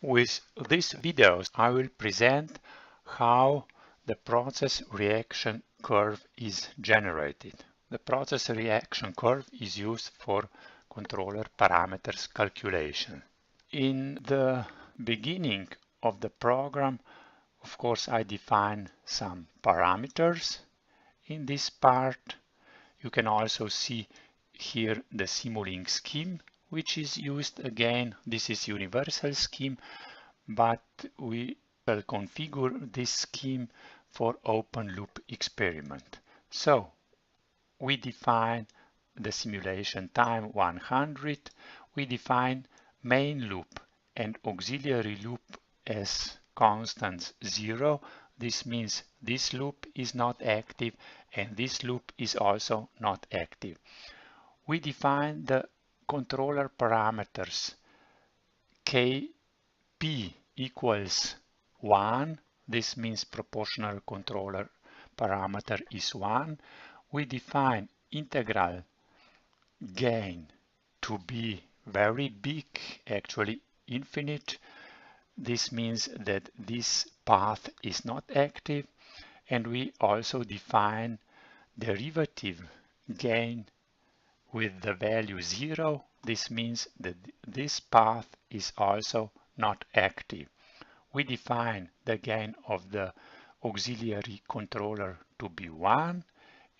With these videos, I will present how the process reaction curve is generated. The process reaction curve is used for controller parameters calculation. In the beginning of the program, of course, I define some parameters. In this part, you can also see here the Simulink scheme, which is used again. This is universal scheme, but we will configure this scheme for open loop experiment. So we define the simulation time 100. We define main loop and auxiliary loop as constants 0. This means this loop is not active and this loop is also not active. We define the controller parameters Kp equals 1. This means proportional controller parameter is 1. We define integral gain to be very big, actually infinite. This means that this path is not active, and we also define derivative gain with the value 0. This means that this path is also not active. We define the gain of the auxiliary controller to be 1,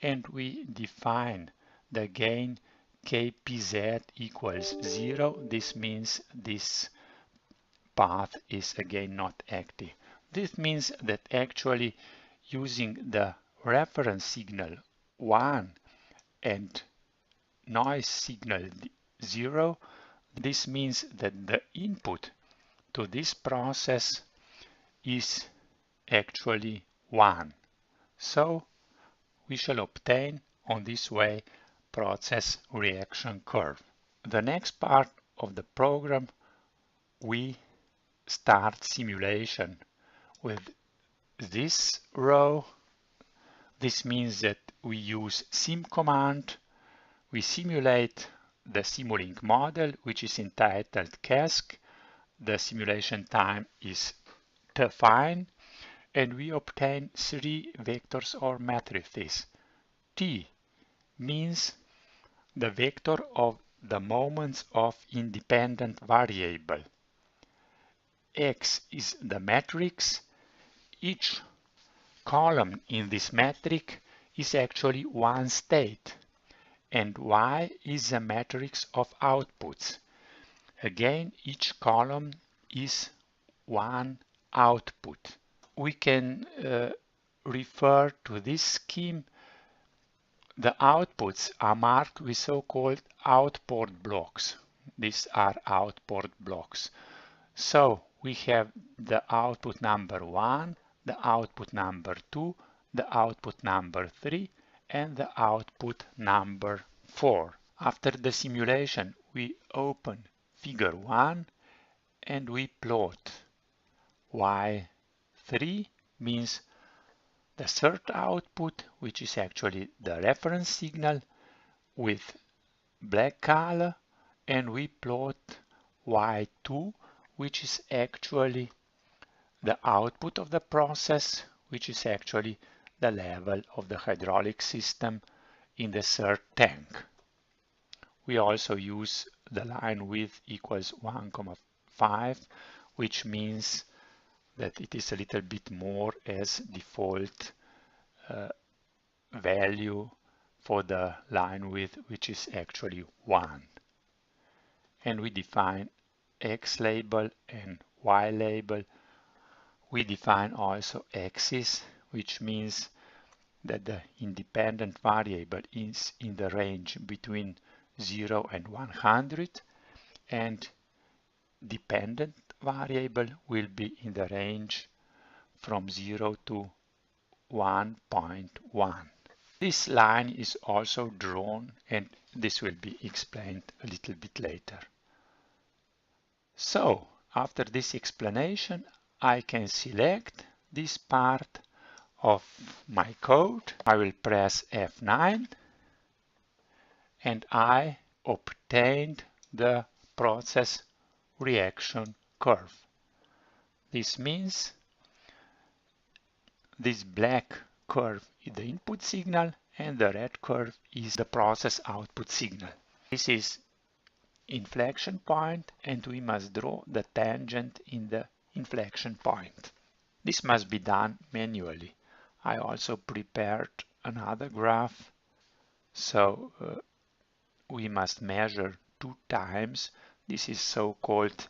and we define the gain Kpz equals 0. This means this path is again not active. This means that actually using the reference signal 1 and noise signal 0, this means that the input to this process is actually 1. So we shall obtain on this way process reaction curve. The next part of the program, we start simulation with this row. This means that we use sim command. We simulate the Simulink model, which is entitled CASC. The simulation time is defined, and we obtain 3 vectors or matrices. T means the vector of the moments of independent variable. X is the matrix. Each column in this matrix is actually one state, and Y is the matrix of outputs. Again, each column is one output. We can refer to this scheme. The outputs are marked with so-called output blocks. These are output blocks. So we have the output number 1, the output number 2, the output number 3, and the output number 4. After the simulation, we open figure 1 and we plot Y3 means the third output, which is actually the reference signal, with black color, and we plot Y2, which is actually the output of the process, which is actually the level of the hydraulic system in the third tank. We also use the line width equals 1,5, which means that it is a little bit more as default value for the line width, which is actually 1. And we define X label and Y label. We define also axis, which means that the independent variable is in the range between 0 and 100, and dependent variable will be in the range from 0 to 1.1. This line is also drawn, and this will be explained a little bit later. So, after this explanation, I can select this part of my code. I will press F9, and I obtained the process reaction curve. This means this black curve is the input signal and the red curve is the process output signal. This is inflection point and we must draw the tangent in the inflection point. This must be done manually. I also prepared another graph. So we must measure 2 times. This is so-called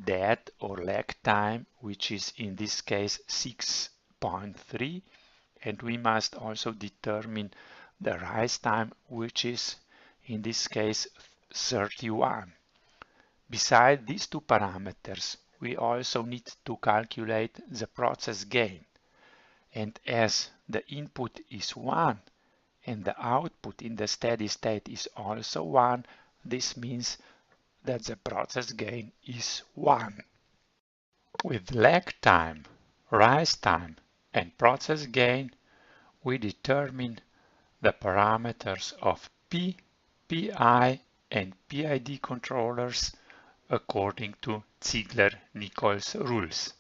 dead or lag time, which is in this case 6.3. And we must also determine the rise time, which is in this case 31. Besides these two parameters, we also need to calculate the process gain. And as the input is 1 and the output in the steady state is also 1, this means that the process gain is 1. With lag time, rise time, and process gain, we determine the parameters of P, PI, and PID controllers according to Ziegler-Nichols rules.